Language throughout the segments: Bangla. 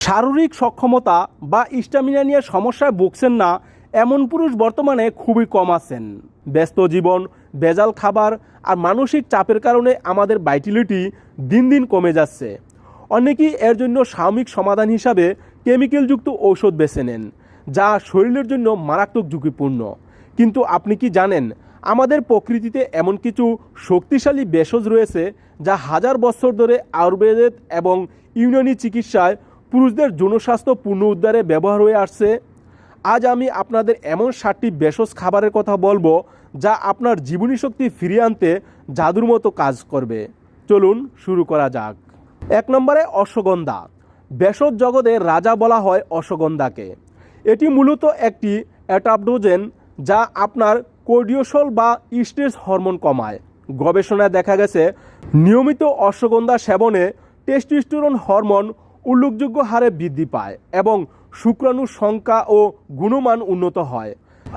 শারীরিক সক্ষমতা বা স্ট্যামিনা নিয়ে সমস্যায় ভুগছেন না এমন পুরুষ বর্তমানে খুবই কম আছেন। ব্যস্ত জীবন, ভেজাল খাবার আর মানসিক চাপের কারণে আমাদের ভাইটালিটি দিন দিন কমে যাচ্ছে। অনেকেই এর জন্য সাময়িক সমাধান হিসাবে কেমিক্যালযুক্ত ঔষধ বেছে নেন, যা শরীরের জন্য মারাত্মক ঝুঁকিপূর্ণ। কিন্তু আপনি কি জানেন, আমাদের প্রকৃতিতে এমন কিছু শক্তিশালী ভেষজ রয়েছে যা হাজার বছর ধরে আয়ুর্বেদ এবং ইউনানি চিকিৎসায় পুরুষদের যৌনস্বাস্থ্য পুনরুদ্ধারে ব্যবহার হয়ে আসছে। আজ আমি আপনাদের এমন 7টি ভেষজ খাবারের কথা বলবো যা আপনার জীবনী শক্তি ফিরিয়ে আনতে জাদুর মতো কাজ করবে। চলুন শুরু করা যাক। 1 নম্বরে অশ্বগন্ধা। ভেষজ জগতের রাজা বলা হয় অশ্বগন্ধাকে। এটি মূলত একটি অ্যাডাপ্টোজেন যা আপনার কর্টিসল বা স্ট্রেস হরমোন কমায়। গবেষণায় দেখা গেছে নিয়মিত অশ্বগন্ধা সেবনে টেস্টোস্টেরন হরমোন উল্লেখযোগ্য হারে বৃদ্ধি পায় এবং শুক্রাণুর সংখ্যা ও গুণমান উন্নত হয়।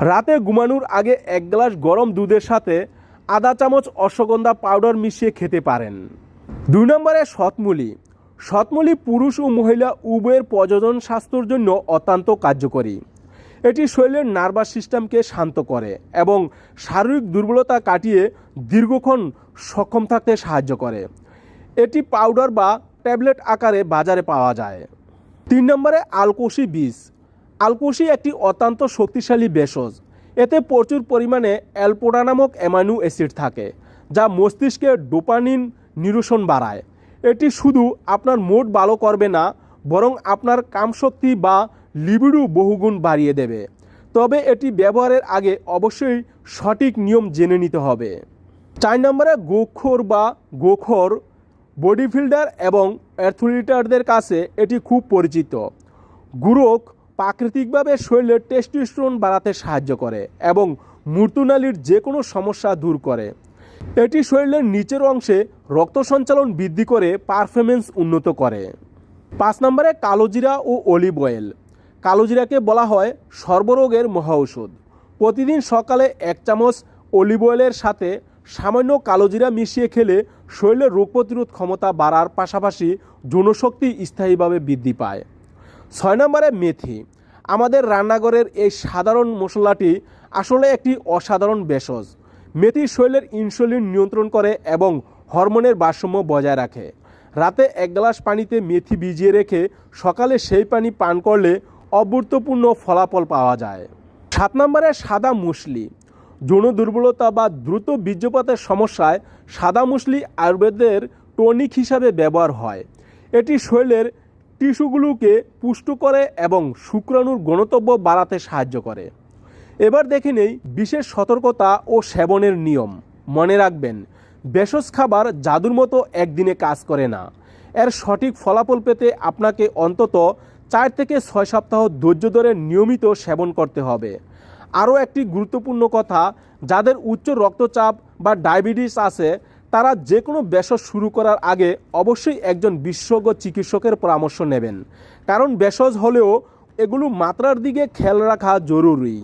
রাতে ঘুমানোর আগে 1 গ্লাস গরম দুধের সাথে আধা চামচ অশ্বগন্ধা পাউডার মিশিয়ে খেতে পারেন। 2 নম্বরে শতমূলি। শতমূলি পুরুষ ও মহিলা উভয়ের প্রজনন স্বাস্থ্যের জন্য অত্যন্ত কার্যকরী। এটি শরীরের নার্ভাস সিস্টেমকে শান্ত করে এবং শারীরিক দুর্বলতা কাটিয়ে দীর্ঘক্ষণ সক্ষম থাকতে সাহায্য করে। এটি পাউডার বা ট্যাবলেট আকারে বাজারে পাওয়া যায়। 3 নম্বরে আলকোষি বীজ। আলকোষি একটি অত্যন্ত শক্তিশালী ভেষজ। এতে প্রচুর পরিমাণে অ্যালপোডা নামক অ্যামাইনো অ্যাসিড থাকে, যা মস্তিষ্কে ডোপামিন নিরসন বাড়ায়। এটি শুধু আপনার মুড ভালো করবে না, বরং আপনার কামশক্তি বা লিবিডো বহুগুণ বাড়িয়ে দেবে। তবে এটি ব্যবহারের আগে অবশ্যই সঠিক নিয়ম জেনে নিতে হবে। 4 নম্বরে গোখর বডি বিল্ডার এবং অ্যাথলিটদের কাছে এটি খুব পরিচিত। গুরক প্রাকৃতিকভাবে শরীরের টেস্টোস্টেরন বাড়াতে সাহায্য করে এবং মূত্রনালীর যে কোনো সমস্যা দূর করে। এটি শরীরের নিচের অংশে রক্ত সঞ্চালন বৃদ্ধি করে পারফরমেন্স উন্নত করে। 5 নম্বরে কালোজিরা ও অলিভ অয়েল। কালোজিরাকে বলা হয় সর্বরোগের মহা ঔষধ। প্রতিদিন সকালে 1 চামচ অলিভ অয়েলের সাথে সামান্য কালোজিরা মিশিয়ে খেলে শরীরের রোগ প্রতিরোধ ক্ষমতা বাড়ার পাশাপাশি যৌনশক্তি স্থায়ীভাবে বৃদ্ধি পায়। 6 নম্বরে মেথি। আমাদের রান্নাঘরের এই সাধারণ মশলাটি আসলে একটি অসাধারণ ভেষজ। মেথি শরীরের ইনসুলিন নিয়ন্ত্রণ করে এবং হরমোনের ভারসাম্য বজায় রাখে। রাতে 1 গ্লাস পানিতে মেথি ভিজিয়ে রেখে সকালে সেই পানি পান করলে অভূতপূর্ব ফলাফল পাওয়া যায়। 7 নম্বরে সাদা মুসলি। যৌন দুর্বলতা বা দ্রুত বীর্যপাতের সমস্যায় সাদা মুসলি আয়ুর্বেদের টনিক হিসাবে ব্যবহার হয়। এটি শরীরের টিস্যুগুলোকে পুষ্ট করে এবং শুক্রাণুর ঘনত্ব বাড়াতে সাহায্য করে। এবার দেখে নেই বিশেষ সতর্কতা ও সেবনের নিয়ম। মনে রাখবেন, ভেষজ খাবার জাদুর মতো একদিনে কাজ করে না। এর সঠিক ফলাফল পেতে আপনাকে অন্তত 4 থেকে 6 সপ্তাহ ধৈর্য ধরে নিয়মিত সেবন করতে হবে। আরও একটি গুরুত্বপূর্ণ কথা, যাদের উচ্চ রক্তচাপ বা ডায়াবেটিস আছে তারা যে কোনো ভেষজ শুরু করার আগে অবশ্যই একজন বিশেষজ্ঞ চিকিৎসকের পরামর্শ নেবেন, কারণ ভেষজ হলেও এগুলো মাত্রার দিকে খেয়াল রাখা জরুরি।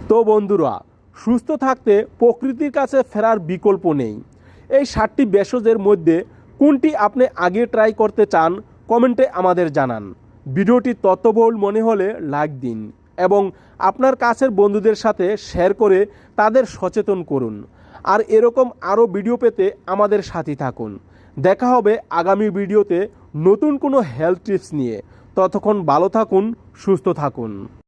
তো বন্ধুরা, সুস্থ থাকতে প্রকৃতির কাছে ফেরার বিকল্প নেই। এই 7টি ভেষজের মধ্যে কোনটি আপনি আগে ট্রাই করতে চান কমেন্টে আমাদের জানান। ভিডিওটি তথ্যবহুল মনে হলে লাইক দিন এবং আপনার কাছের বন্ধুদের সাথে শেয়ার করে তাদের সচেতন করুন। আর এরকম আরও ভিডিও পেতে আমাদের সাথে থাকুন। দেখা হবে আগামী ভিডিওতে নতুন কোনো হেলথ টিপস নিয়ে। ততক্ষণ ভালো থাকুন, সুস্থ থাকুন।